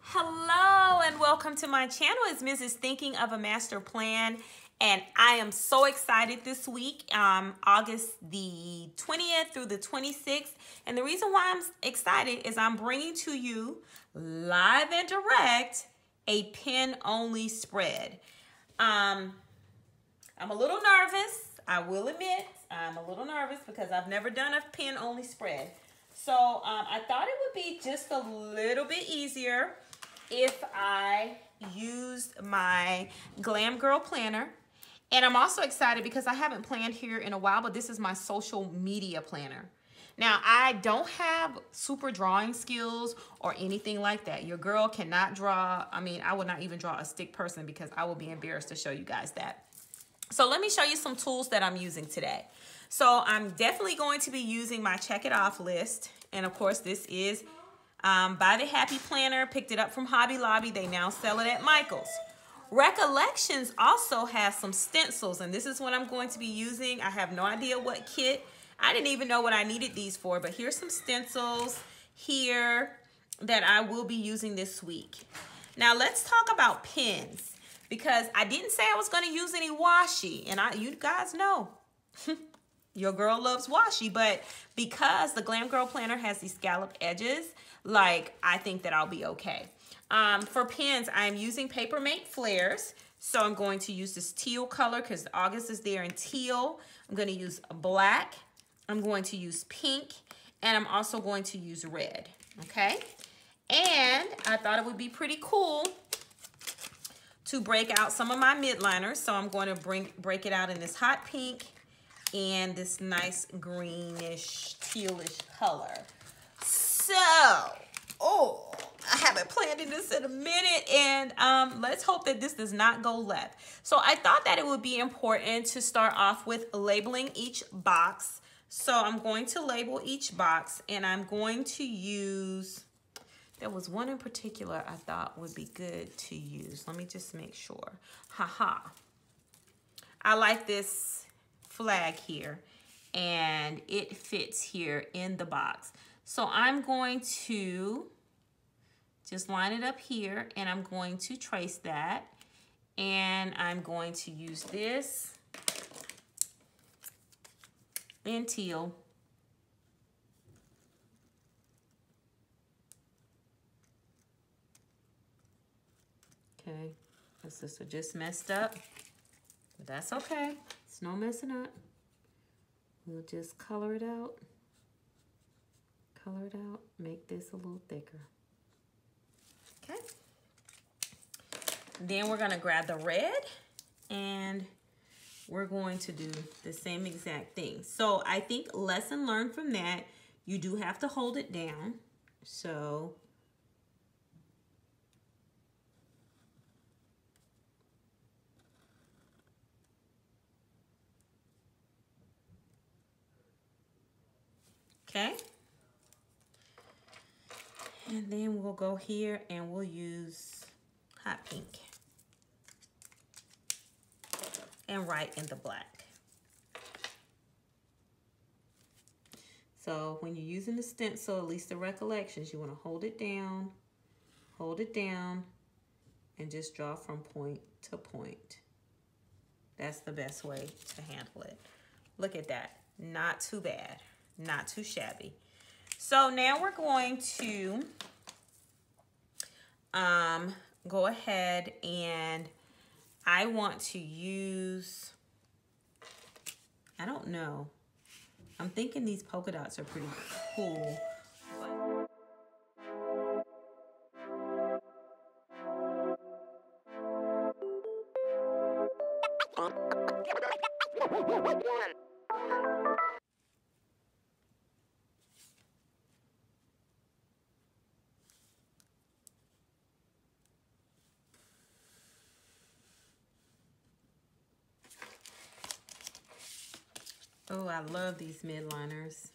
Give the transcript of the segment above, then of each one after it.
Hello and welcome to my channel. It's Mrs. Thinking of a Master Plan, and I am so excited this week, August the 20th through the 26th. And the reason why I'm excited is I'm bringing to you live and direct a pen-only spread. I'm a little nervous. I will admit I'm a little nervous because I've never done a pen-only spread. So I thought it would be just a little bit easier if I used my Glam Girl Planner. And I'm also excited because I haven't planned here in a while, but this is my social media planner. Now, I don't have super drawing skills or anything like that. Your girl cannot draw. I mean, I would not even draw a stick person because I will be embarrassed to show you guys that. So let me show you some tools that I'm using today. So I'm definitely going to be using my check it off list. And of course, this is by the Happy Planner. Picked it up from Hobby Lobby. They now sell it at Michael's. Recollections also has some stencils, and this is what I'm going to be using. I have no idea what kit. I didn't even know what I needed these for, but here's some stencils here that I will be using this week. Now let's talk about pens, because I didn't say I was going to use any washi, and you guys know your girl loves washi, but because the Glam Girl Planner has these scalloped edges, like, I think that I'll be okay. For pens, I'm using Papermate Flares. So I'm going to use this teal color because August is there in teal. I'm going to use black. I'm going to use pink. And I'm also going to use red. Okay? And I thought it would be pretty cool to break out some of my midliners. So I'm going to break it out in this hot pink and this nice greenish, tealish color. So, I haven't planned this in a minute, and let's hope that this does not go left. So I thought that it would be important to start off with labeling each box. So I'm going to label each box, and I'm going to use, there was one in particular I thought would be good to use. Let me just make sure. I like this flag here, and it fits here in the box. So I'm going to just line it up here, and I'm going to trace that, and I'm going to use this in teal. Okay, this is just messed up, but that's okay. It's no messing up. We'll just color it out, make this a little thicker. Okay. Then we're gonna grab the red, and we're going to do the same exact thing. So I think lesson learned from that, you do have to hold it down. So okay. And then we'll go here and we'll use hot pink and write in the black. So when you're using the stencil, at least the recollections, you want to hold it down, and just draw from point to point. That's the best way to handle it. Look at that. Not too bad. Not too shabby. So now we're going to go ahead, and I want to use, I don't know. I'm thinking these polka dots are pretty cool. Oh, I love these midliners.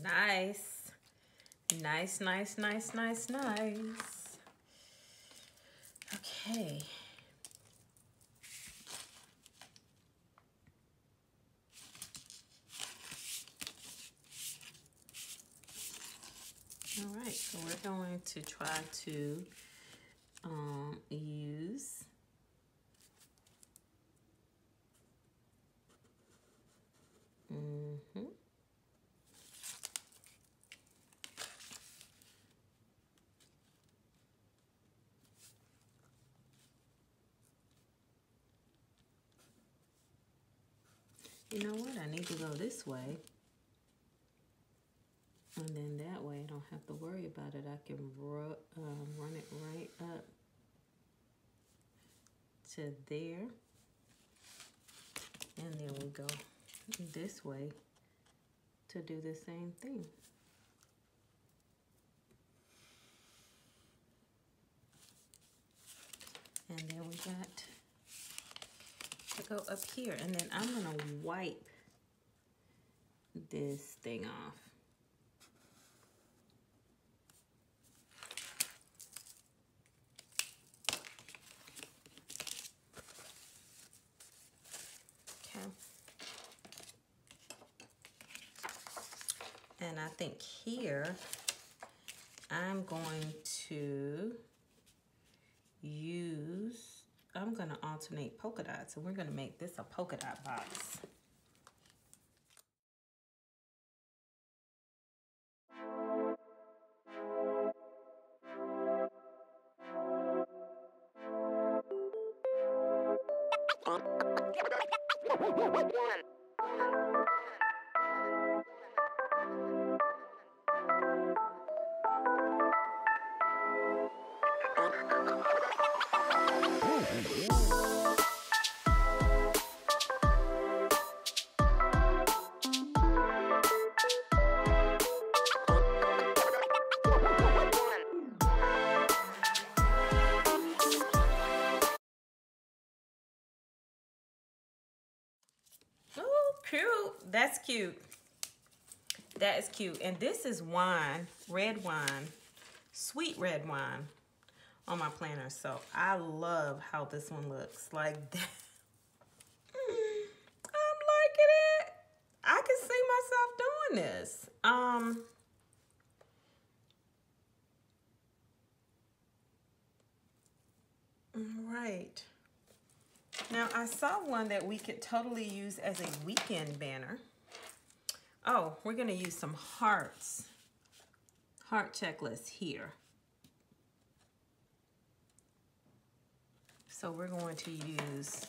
Nice. Nice, nice, nice, nice, nice. Okay. All right, so we're going to try to use you know what? I need to go this way. And then that way I don't have to worry about it. I can run it right up to there. And then we go this way to do the same thing. And then we got to go up here. And then I'm gonna wipe this thing off. And I think here, I'm going to I'm gonna alternate polka dots, and we're gonna make this a polka dot box. Oh, cute. That's cute. That is cute. And this is wine, red wine, sweet red wine on my planner. So I love how this one looks like that. I'm liking it. I can see myself doing this. Right. Now I saw one that we could totally use as a weekend banner. Oh, we're gonna use some hearts. Heart checklist here. So we're going to use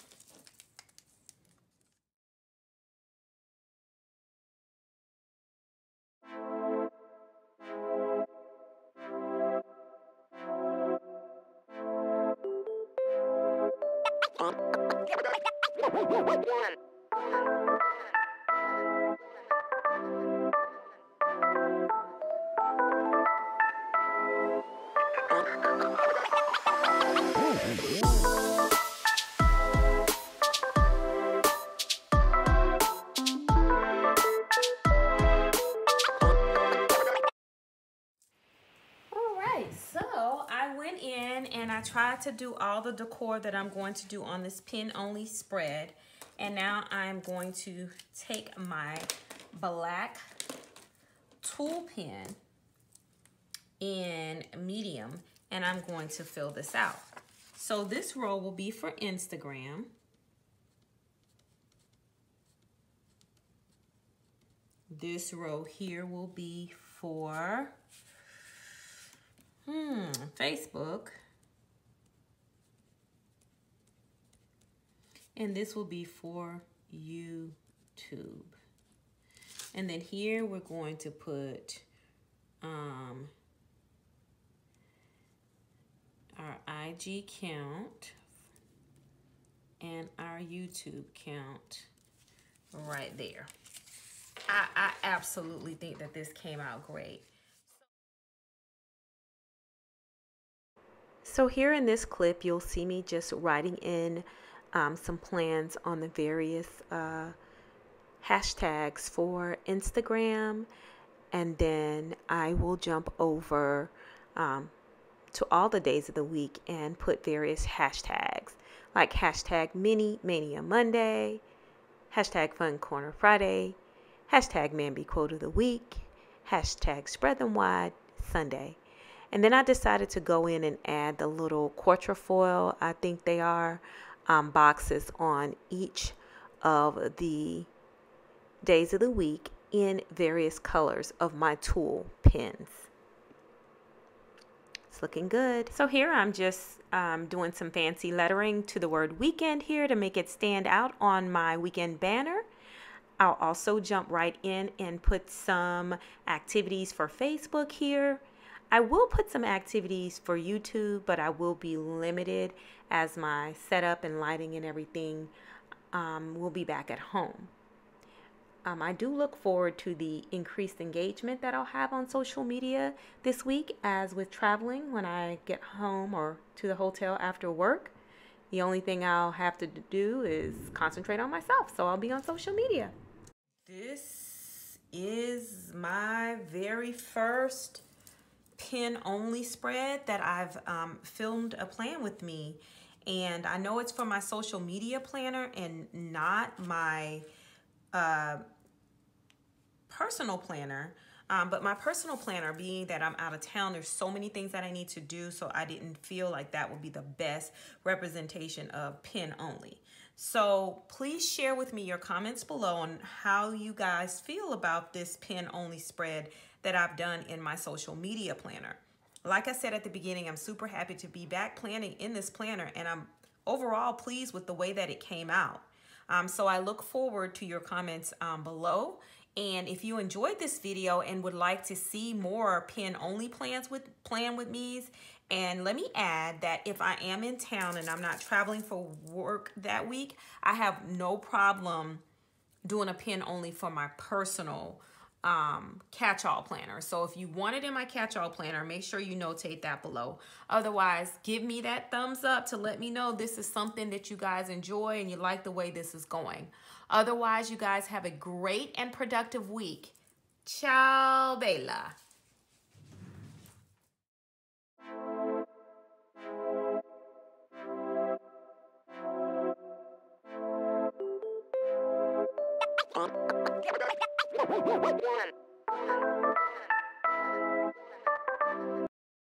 and I tried to do all the decor that I'm going to do on this pin only spread. And now I'm going to take my black tool pen in medium and I'm going to fill this out. So this row will be for Instagram. This row here will be for Facebook. And this will be for YouTube. And then here we're going to put our IG count and our YouTube count right there. I absolutely think that this came out great. So here in this clip, you'll see me just writing in some plans on the various hashtags for Instagram, and then I will jump over to all the days of the week and put various hashtags like hashtag Mini Mania Monday, hashtag Fun Corner Friday, hashtag Manby Quote of the Week, hashtag Spread Them Wide Sunday. And then I decided to go in and add the little quatrefoil, I think they are, boxes on each of the days of the week in various colors of my tool pens. It's looking good. So here I'm just doing some fancy lettering to the word weekend here to make it stand out on my weekend banner. I'll also jump right in and put some activities for Facebook here. I will put some activities for YouTube, but I will be limited as my setup and lighting and everything will be back at home. I do look forward to the increased engagement that I'll have on social media this week, as with traveling when I get home or to the hotel after work. The only thing I'll have to do is concentrate on myself, so I'll be on social media. This is my very first pen only spread that I've filmed a plan with me, and I know it's for my social media planner and not my personal planner, but my personal planner, being that I'm out of town, there's so many things that I need to do, so I didn't feel like that would be the best representation of pen only. So please share with me your comments below on how you guys feel about this pen only spread that I've done in my social media planner. Like I said at the beginning, I'm super happy to be back planning in this planner, and I'm overall pleased with the way that it came out. So I look forward to your comments below. And if you enjoyed this video and would like to see more pen only plans with me's, and let me add that if I am in town and I'm not traveling for work that week, I have no problem doing a pen only for my personal catch-all planner. So if you want it in my catch-all planner, make sure you notate that below. Otherwise, give me that thumbs up to let me know this is something that you guys enjoy and you like the way this is going. Otherwise, you guys have a great and productive week. Ciao, Bella.